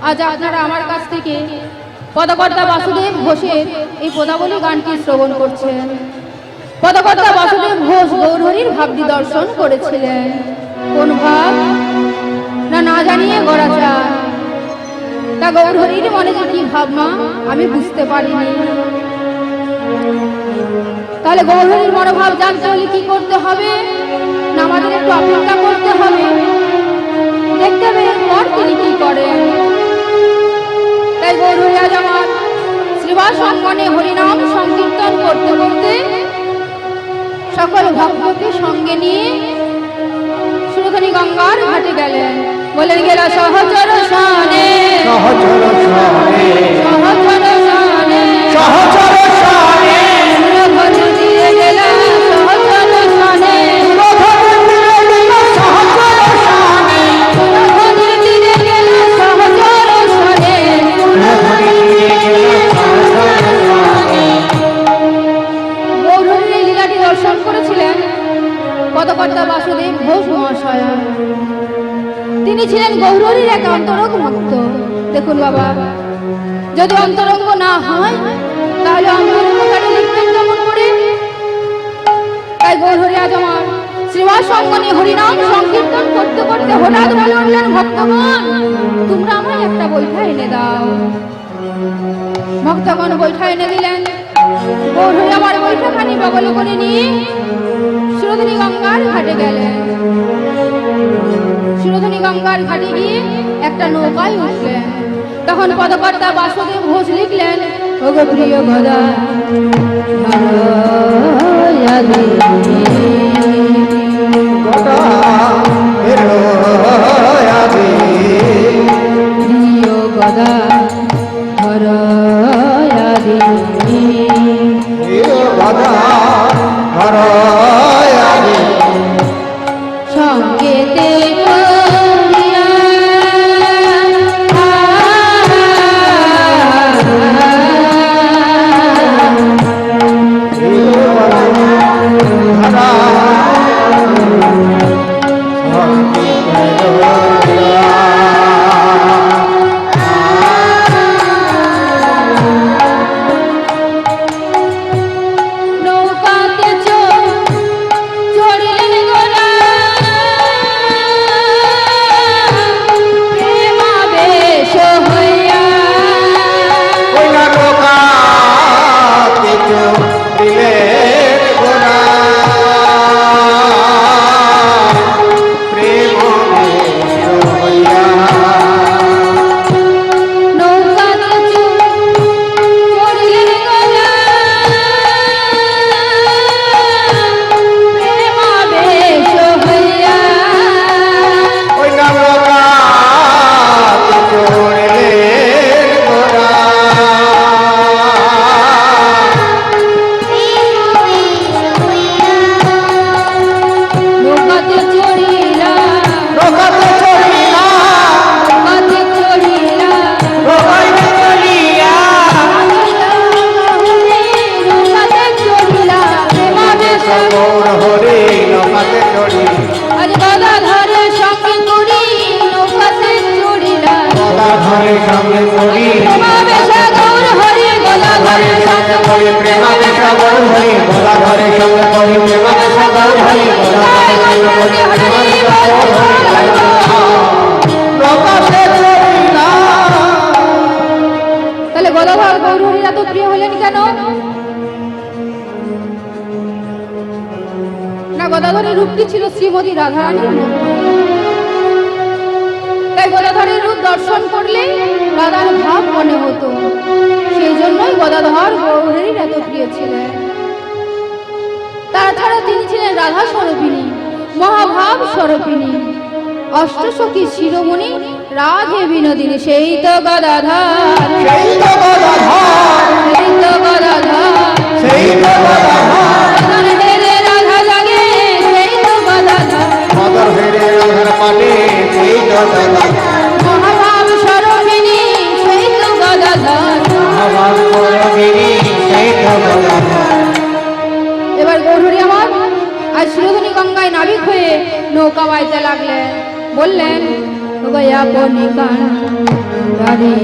আজ আপনারা আমার কাছ থেকে পদকর্তা বাসুদেব ঘোষের এই পদাবলী গানটি শ্রবণ করছেন। পদকর্তা বাসুদেব ঘোষ গৌরহরির ভাবটি দর্শন করেছিলেন। কোন ভাব না জানিয়ে গড়াচার, তা গৌরহরির মনে যে কি ভাবনা আমি বুঝতে পারিনি। তাহলে গৌরহরির মনোভাব জানতে হলে কি করতে হবে না আমাদের একটু অপেক্ষা করতে হবে, দেখতে হবে এরপর তিনি কি করেন। তাই গৌরহরি আজ আমার শ্রীবাস অঙ্গনে হরিনাম সংকীর্তন করতে করতে সকল ভক্তকে সঙ্গে নিয়ে সুরধনী গঙ্গার ঘাটে গেলেন। বলেন গেলা সহচর শানে সহচর শানে সহচর শানে সহচর শানে সুরধনী দিয়ে গেলা সহচর শানে সুরধনী দিয়ে গেলা সহচর গৌরীর এক অন্তরঙ্গ ভক্ত। দেখুন বাবা, যদি অন্তরঙ্গ না হয় তাহলে অন্তরঙ্গ তারা লিখবেন কেমন করে? তাই গৌরী আজ আমার শ্রীবাস সঙ্গনে হরিনাম সংকীর্তন করতে করতে হঠাৎ বলে উঠলেন, ভক্তগণ তোমরা আমায় একটা বৈঠা এনে দাও। ভক্তগণ বৈঠা এনে দিলেন। গৌরী আমার বৈঠাখানি বগলে করে নিয়ে সুরধনী গঙ্গার ঘাটে গেলেন। সুরধনী গঙ্গার ঘাটে গিয়ে একটা নৌকায় উঠলেন। তখন পদকর্তা বাসুদেব ঘোষ লিখলেন, ওগো প্রিয় গদা সংকেতে তাহলে গদাধর গৌরহরির এত প্রিয় হলেন কেন? না, গদাধরের রূপটি ছিল শ্রীমতী রাধারানীর মতো। তাই গদাধরের রূপ দর্শন করলে রাধার ভাব মনে হতো। সেই জন্যই গদাধর গৌরহরির এত প্রিয় ছিলেন। তাছাড়া তিনি ছিলেন রাধা স্বরূপিণী, মহাভাব স্বরূপিণী, অষ্টসখী শিরোমণি, রাধে বিনোদিনী। সেই তো গদাধর, সেই তো গদাধর, সেই তো গদাধর, সেই তো গদাধর, রাধা লাগে সেই তো গদাধর, মদর হেরে রাধার পানে সেই তো গদাধর, মহাভাব স্বরূপিণী সেই তো গদাধর, মহাভাব স্বরূপিণী সেই তো গদাধর। এবার গৌরহরি আমার আর সুরধনী গঙ্গায় নাবিক হয়ে নৌকা বাইতে লাগলেন। বললেন, আপনি কান্ডারি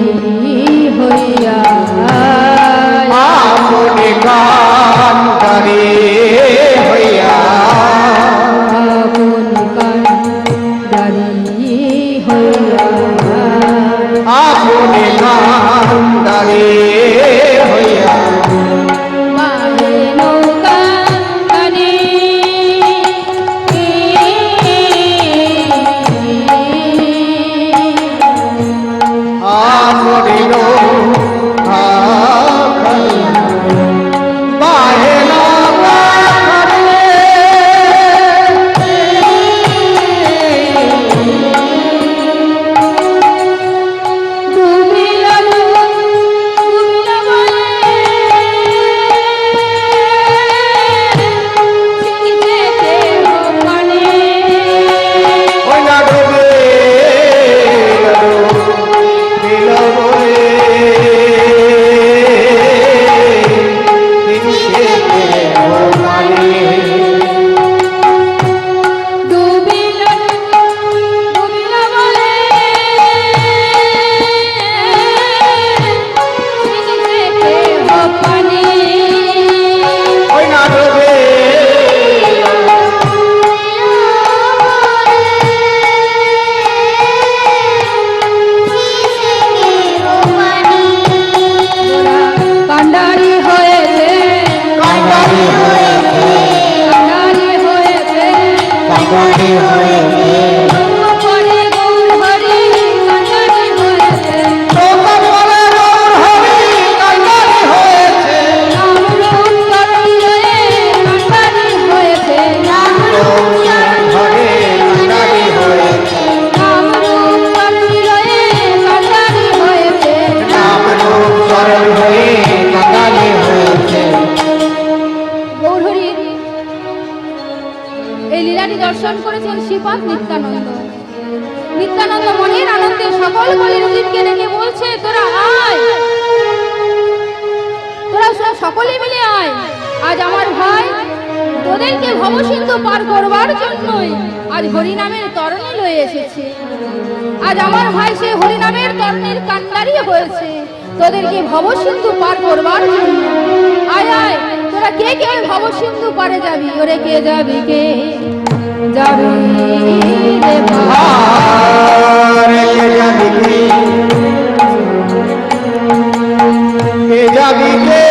হইয়া, আপনি কান্ডারি হইয়া, আপনি কান্ডারি হইয়া, আপনি কান্ডারি হইয়া সকল কলির জীবকে ডেকে বলছে তোরা আয়, তোরা সকলে মিলে আয়। আজ আমার ভাই তোদেরকে ভবসিন্ধু পার করবার জন্যই আজ হরিনামের তরণী লয়ে এসেছে। আজ আমার ভাই সে হরিনামের তরণীর কান্ডারি হয়েছে তোদেরকে ভবসিন্ধু পার করবার জন্য। আয় আয়, তোরা কে কে ভবসিন্ধু পারে যাবি? ওরে কে যাবি, কে যাবি রে ভাই? কে যাবি, কে যাবি, কে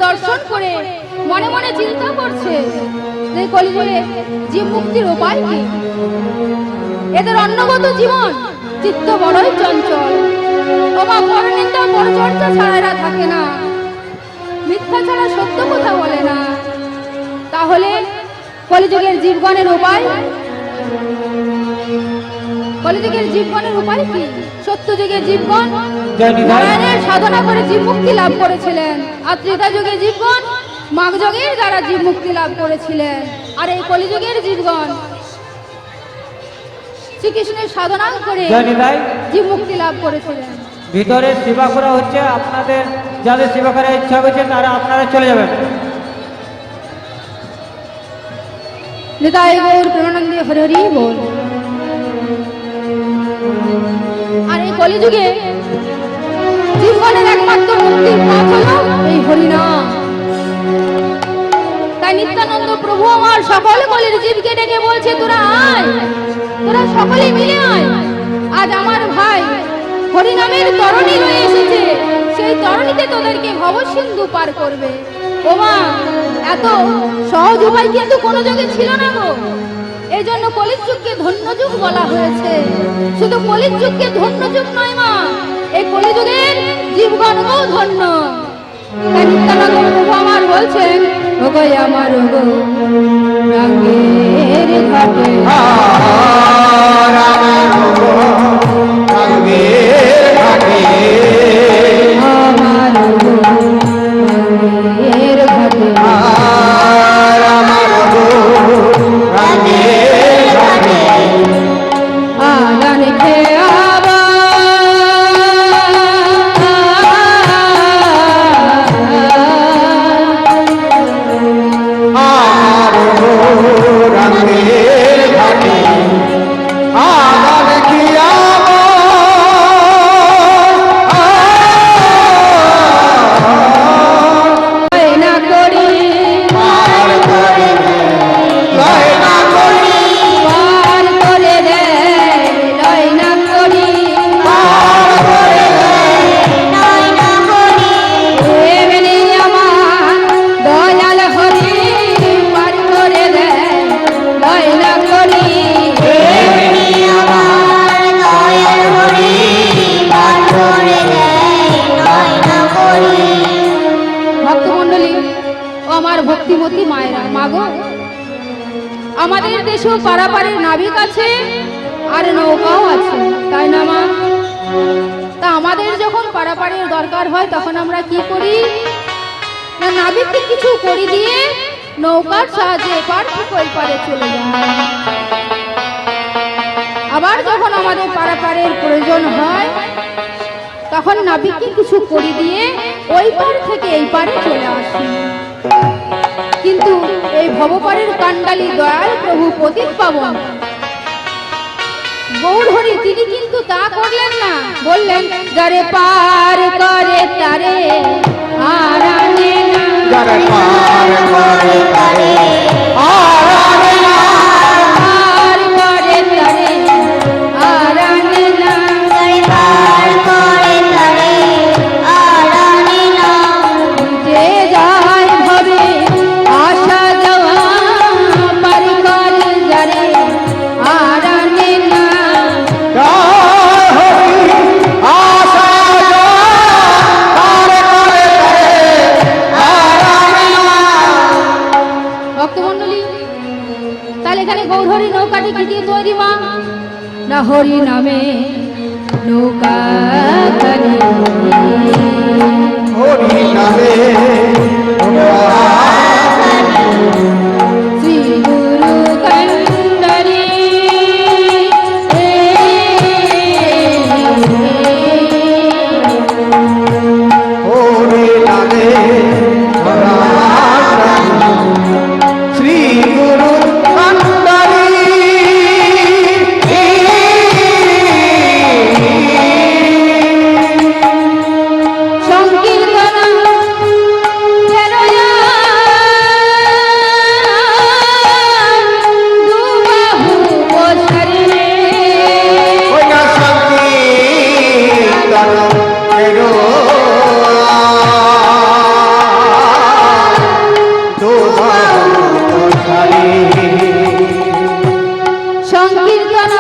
দর্শন করে মনে মনে চিন্তা করছে যে কলিযুগে জীব মুক্তির উপায় কি। এদের অন্নগত জীবন, চিত্ত বড়ই চঞ্চল। ওমা পরনিন্দা পরচর্চা ছাড়া এরা থাকে না, মিথ্যা ছাড়া সত্য কথা বলে না। তাহলে কলিযুগের জীবগণের উপায়, কলিযুগের জীবগণের উপায় কি? সত্য যুগের জীবগণ নারায়ণের সাধনা করে জীব মুক্তি লাভ করেছিলেন, আর ত্রেতা যুগের জীবগণ মাঘ যুগের দ্বারা জীব মুক্তি লাভ করেছিলেন। আর এই কলিযুগের জীবগণ শ্রীকৃষ্ণের সাধনা করে জীব মুক্তি লাভ করেছিলেন। ভিতরে সেবা করা হচ্ছে, আপনাদের যাদের সেবা করার ইচ্ছা হয়েছে তারা আপনারা চলে যাবেন। নিতাই গৌর প্রেমানন্দে হরি হরি বল। আর এই কলিযুগে জীবনের একমাত্র মুক্তির পথ হলো এই হরিনাম। তাই নিত্যানন্দ প্রভু আমার সকল কলির জীবকে ডেকে বলছে তোরা আয়, তোরা সকলে মিলে আয়। আজ আমার ভাই হরিনামের তরণী রয়ে এসেছে, সেই তরণীতে তোদেরকে ভবসিন্ধু পার করবে। ওমা এত সহজ উপায় কিন্তু কোনো যুগে ছিল না গো। এই জন্য কলির যুগকে ধন্য যুগ বলা হয়েছে। শুধু কলির যুগকে ধন্য যুগ নয় মা, এই কলিযুগের জীবগণও ধন্য। তাই নিত্যানন্দ প্রভু আমার বলছেন ওগো আমার গো রাঙ্গের ঘাটে রাঙে ভক্তমণ্ডলী ও আমার ভক্তিমতী মায়েরা, মাগো আমাদের দেশেও পারাপারের নাবিক আছে আর নৌকাও আছে, তাই না মা? তা আমাদের যখন পারাপারের দরকার হয় তখন আমরা কি করি না, নাবিককে কিছু করে দিয়ে নৌকার সাহায্যে এপার থেকে ওই পারে চলে যায়। আবার যখন আমাদের পারাপারের প্রয়োজন হয় তখন নাবিককে কিছু করে দিয়ে ওই পার থেকে এই পারে চলে আসি। কিন্তু এই ভবপারের কাণ্ডালী দয়াল প্রভু পতিত পাবন গৌরহরি তিনি কিন্তু তা করলেন না, বললেন যারে পার করে তারে আর আনে না, যারে পার করে তারে আর আনে না, পার করে তারে আর আনে না, যে যায় ভবে আশা যাওয়া পার করে যারে আর আনে না। জয় হরি আশা তারে করে তারে আর আনে না। ভক্তমণ্ডলী, তাহলে এখানে গৌরহরি নৌকাটি কি দিয়ে তৈরি মা? না হরি নামে নৌকা খানি, হরি নামে শ্রী গুরু কণ্ডরী হরি নামে শ্রী গুরু কণ্ডরী। সংকীর্তন দুবাহু বসরে ওই না সংকীর্তন এরো দুবাহু বসরে। সংকীর্তন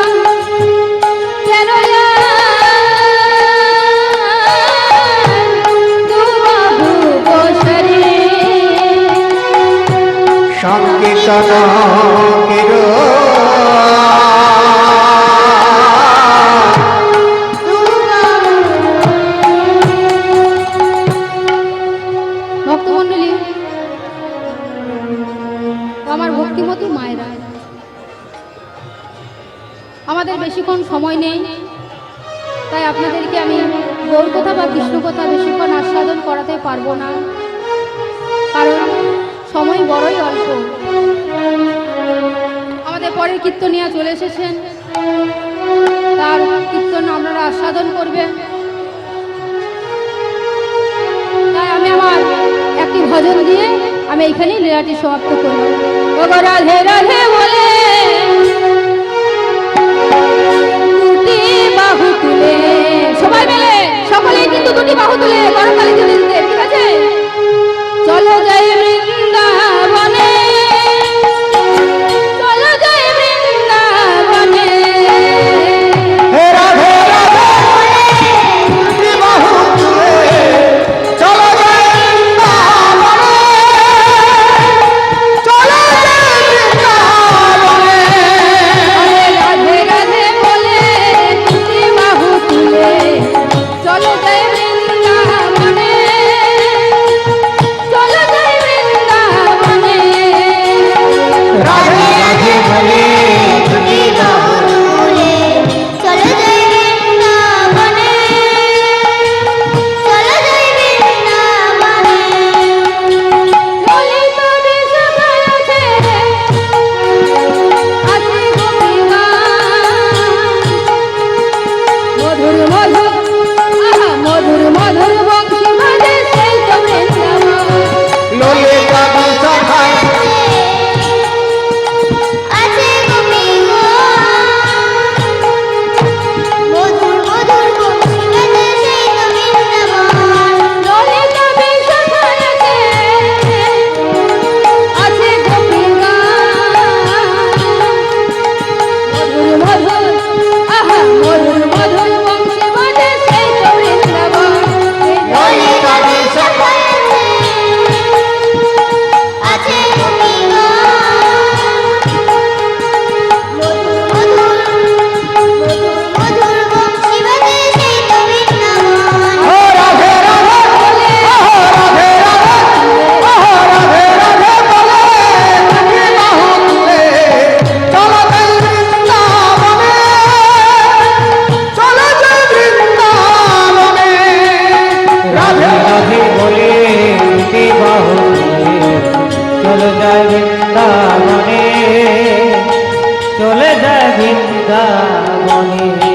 দুবাহু বসরে সংকীর্তন এরো ভক্তমণ্ডলী, আমার ভক্তিমতী মায়েরা, আমাদের বেশিক্ষণ সময় নেই, তাই আপনাদেরকে আমি গৌর কথা বা কৃষ্ণ কথা বেশিক্ষণ আস্বাদন করাতে পারবো না, কারণ সময় বড়ই অল্প। আমাদের পরের কীর্তনিয়া চলে এসেছেন, তার কীর্তন আপনারা আস্বাদন করবেন। তাই আমি আমার একটি ভজন দিয়ে আমি এইখানেই লীলাটি সমাপ্ত করব। ওগো রাধে রাধে বলে দুটি বাহু তুলে, সবাই মিলে সকলেই কিন্তু দুটি বাহু তুলে করতালি তুলে দিতে, ঠিক আছে? চলো যাই বৃন্দাবনে, চলো যাই বৃন্দাবনে, হে রাধে রাধে বাহু তুলে চলো যাই বৃন্দাবনে, চলো যাই বৃন্দাবনে। রাধে রাধে বলে দুটি বাহু তুলে চলো যাই বৃন্দাবনে। বিবাহ দিয়ে চলে যায় বৃন্দাবনে, চলে যায় বৃন্দাবনে।